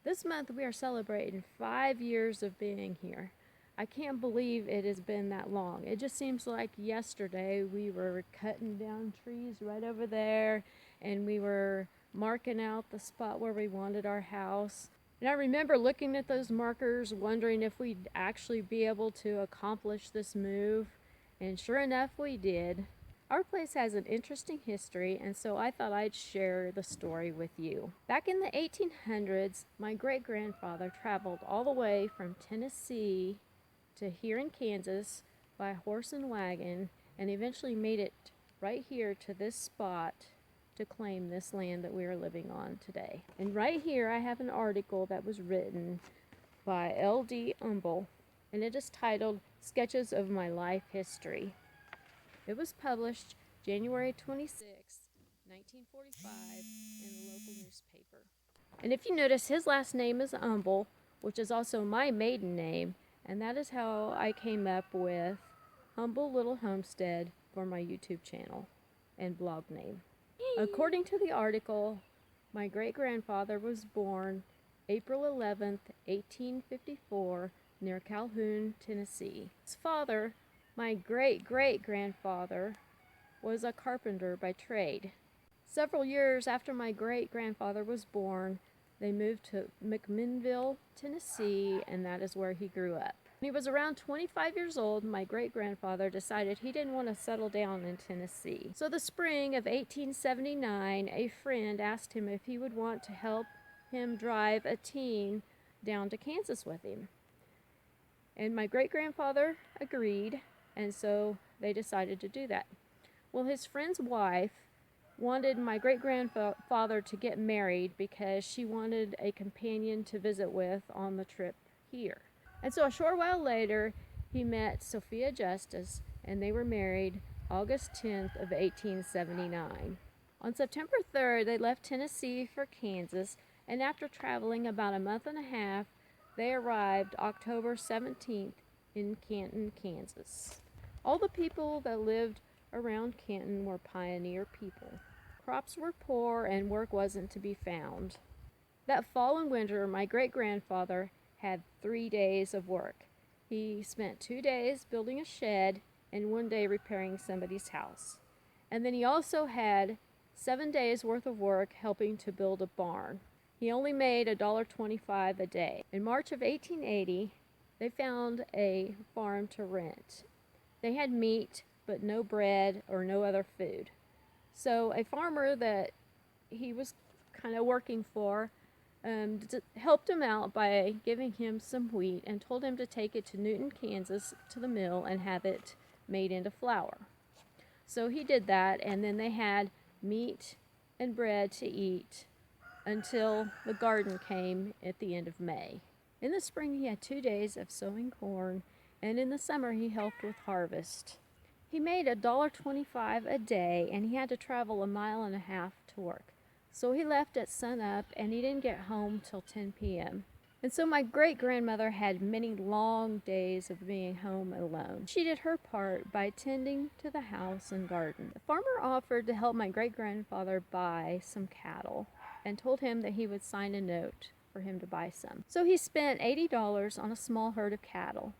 This month we are celebrating 5 years of being here. I can't believe it has been that long. It just seems like yesterday we were cutting down trees right over there and we were marking out the spot where we wanted our house. And I remember looking at those markers, wondering if we'd actually be able to accomplish this move. And sure enough, we did. Our place has an interesting history, and so I thought I'd share the story with you. Back in the 1800s, my great-grandfather traveled all the way from Tennessee to here in Kansas by horse and wagon, and eventually made it right here to this spot to claim this land that we are living on today. And right here I have an article that was written by L.D. Humble, and it is titled Sketches of My Life History. It was published January 26, 1945 in the local newspaper. And if you notice, his last name is Humble, which is also my maiden name, and that is how I came up with Humble Little Homestead for my YouTube channel and blog name. According to the article, my great-grandfather was born April 11th, 1854, near Calhoun, Tennessee. His father, my great-great-grandfather, was a carpenter by trade. Several years after my great-grandfather was born, they moved to McMinnville, Tennessee, and that is where he grew up. When he was around 25 years old, my great-grandfather decided he didn't want to settle down in Tennessee. So the spring of 1879, a friend asked him if he would want to help him drive a team down to Kansas with him. And my great-grandfather agreed, and so they decided to do that. Well, his friend's wife wanted my great-grandfather to get married because she wanted a companion to visit with on the trip here. And so a short while later, he met Sophia Justice, and they were married August 10th of 1879. On September 3rd, they left Tennessee for Kansas, and after traveling about a month and a half, they arrived October 17th in Canton, Kansas. All the people that lived around Canton were pioneer people. Crops were poor and work wasn't to be found. That fall and winter, my great-grandfather had 3 days of work. He spent 2 days building a shed and 1 day repairing somebody's house. And then he also had 7 days worth of work helping to build a barn. He only made $1.25 a day. In March of 1880, they found a farm to rent. They had meat, but no bread or no other food. So a farmer that he was kind of working for helped him out by giving him some wheat and told him to take it to Newton, Kansas, to the mill and have it made into flour. So he did that, and then they had meat and bread to eat until the garden came at the end of May. In the spring, he had 2 days of sowing corn, and in the summer, he helped with harvest. He made $1.25 a day, and he had to travel 1.5 miles to work. So he left at sunup, and he didn't get home till 10 p.m. And so my great-grandmother had many long days of being home alone. She did her part by tending to the house and garden. The farmer offered to help my great-grandfather buy some cattle and told him that he would sign a note for him to buy some. So he spent $80 on a small herd of cattle.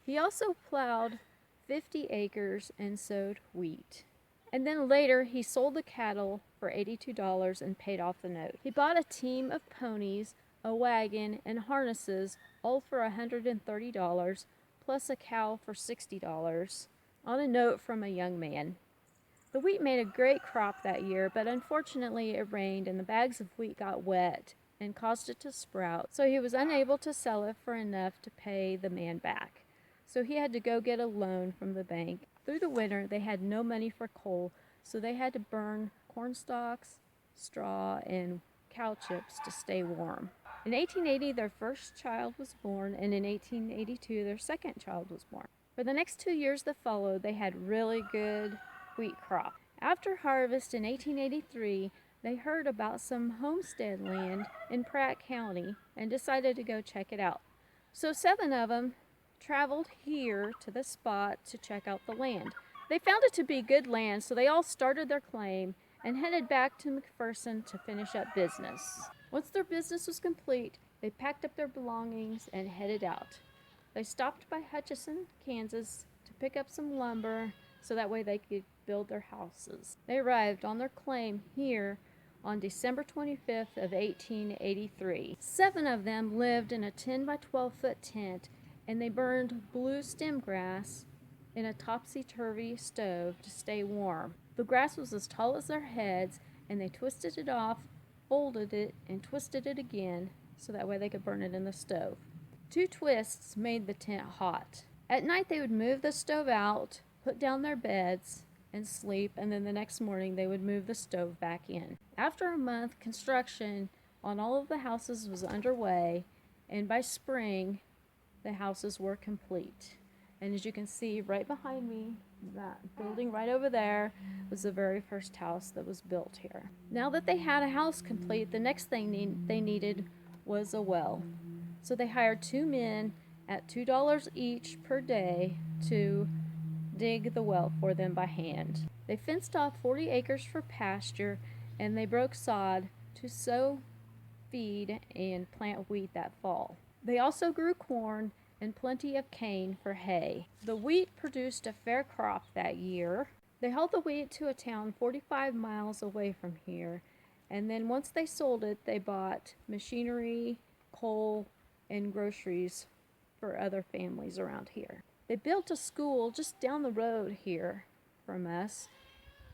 He also plowed 50 acres and sowed wheat. And then later he sold the cattle for $82 and paid off the note. He bought a team of ponies, a wagon, and harnesses, all for $130, plus a cow for $60, on a note from a young man. The wheat made a great crop that year, but unfortunately it rained and the bags of wheat got wet and caused it to sprout, so he was unable to sell it for enough to pay the man back. So he had to go get a loan from the bank. Through the winter, they had no money for coal, so they had to burn corn stalks, straw, and cow chips to stay warm. In 1880, their first child was born, and in 1882, their second child was born. For the next 2 years that followed, they had really good wheat crop. After harvest in 1883, they heard about some homestead land in Pratt County and decided to go check it out. So 7 of them traveled here to the spot to check out the land. They found it to be good land, so they all started their claim and headed back to McPherson to finish up business. Once their business was complete, they packed up their belongings and headed out. They stopped by Hutchinson, Kansas to pick up some lumber so that way they could build their houses. They arrived on their claim here on December 25th of 1883. 7 of them lived in a 10 by 12 foot tent, and they burned blue stem grass in a topsy-turvy stove to stay warm. The grass was as tall as their heads, and they twisted it off, folded it, and twisted it again so that way they could burn it in the stove. 2 twists made the tent hot. At night they would move the stove out, put down their beds, and sleep, and then the next morning they would move the stove back in. After a month, construction on all of the houses was underway, and by spring the houses were complete. And as you can see right behind me, that building right over there was the very first house that was built here. Now that they had a house complete, the next thing they needed was a well. So they hired 2 men at $2 each per day to dig the well for them by hand. They fenced off 40 acres for pasture, and they broke sod to sow, feed, and plant wheat that fall. They also grew corn and plenty of cane for hay. The wheat produced a fair crop that year. They hauled the wheat to a town 45 miles away from here, and then once they sold it, they bought machinery, coal, and groceries for other families around here. They built a school just down the road here from us,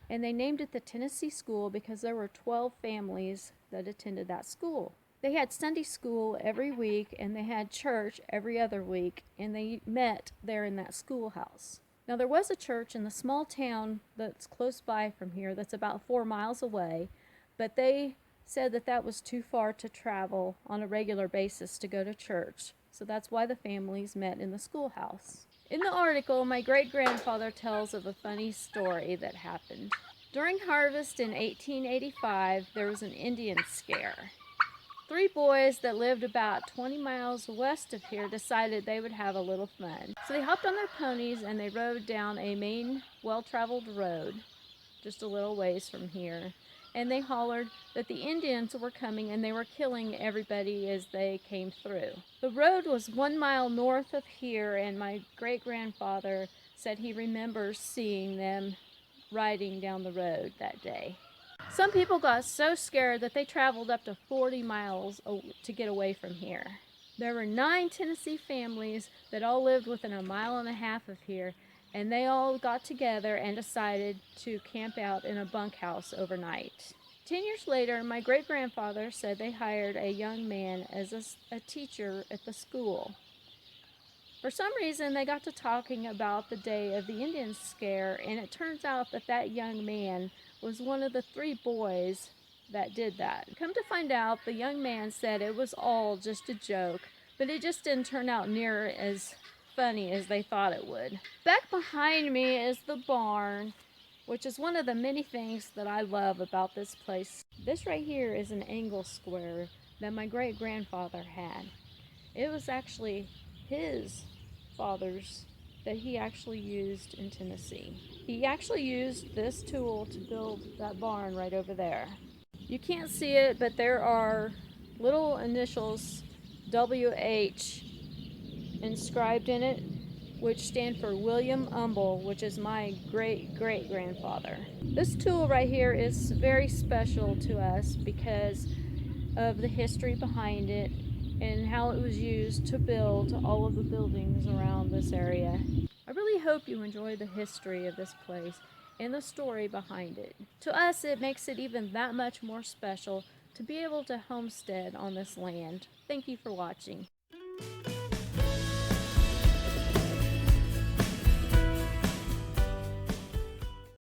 and they named it the Tennessee School because there were 12 families that attended that school. They had Sunday school every week, and they had church every other week, and they met there in that schoolhouse. Now there was a church in the small town that's close by from here that's about 4 miles away, but they said that that was too far to travel on a regular basis to go to church, so that's why the families met in the schoolhouse. In the article, my great-grandfather tells of a funny story that happened. During harvest in 1885, there was an Indian scare. 3 boys that lived about 20 miles west of here decided they would have a little fun. So they hopped on their ponies and they rode down a main, well-traveled road, just a little ways from here. And they hollered that the Indians were coming and they were killing everybody as they came through. The road was 1 mile north of here, and my great-grandfather said he remembers seeing them riding down the road that day. Some people got so scared that they traveled up to 40 miles to get away from here. There were 9 Tennessee families that all lived within a mile and a half of here, and they all got together and decided to camp out in a bunkhouse overnight. 10 years later, my great-grandfather said they hired a young man as a teacher at the school. For some reason, they got to talking about the day of the Indian scare, and it turns out that that young man was one of the 3 boys that did that. Come to find out, the young man said it was all just a joke, but it just didn't turn out near as funny as they thought it would. Back behind me is the barn, which is one of the many things that I love about this place. This right here is an angle square that my great-grandfather had. It was actually his father's that he actually used in Tennessee. He actually used this tool to build that barn right over there. You can't see it, but there are little initials WH inscribed in it, which stand for William Umble, which is my great-great-grandfather. This tool right here is very special to us because of the history behind it and how it was used to build all of the buildings around this area. I really hope you enjoy the history of this place and the story behind it. To us, it makes it even that much more special to be able to homestead on this land. Thank you for watching.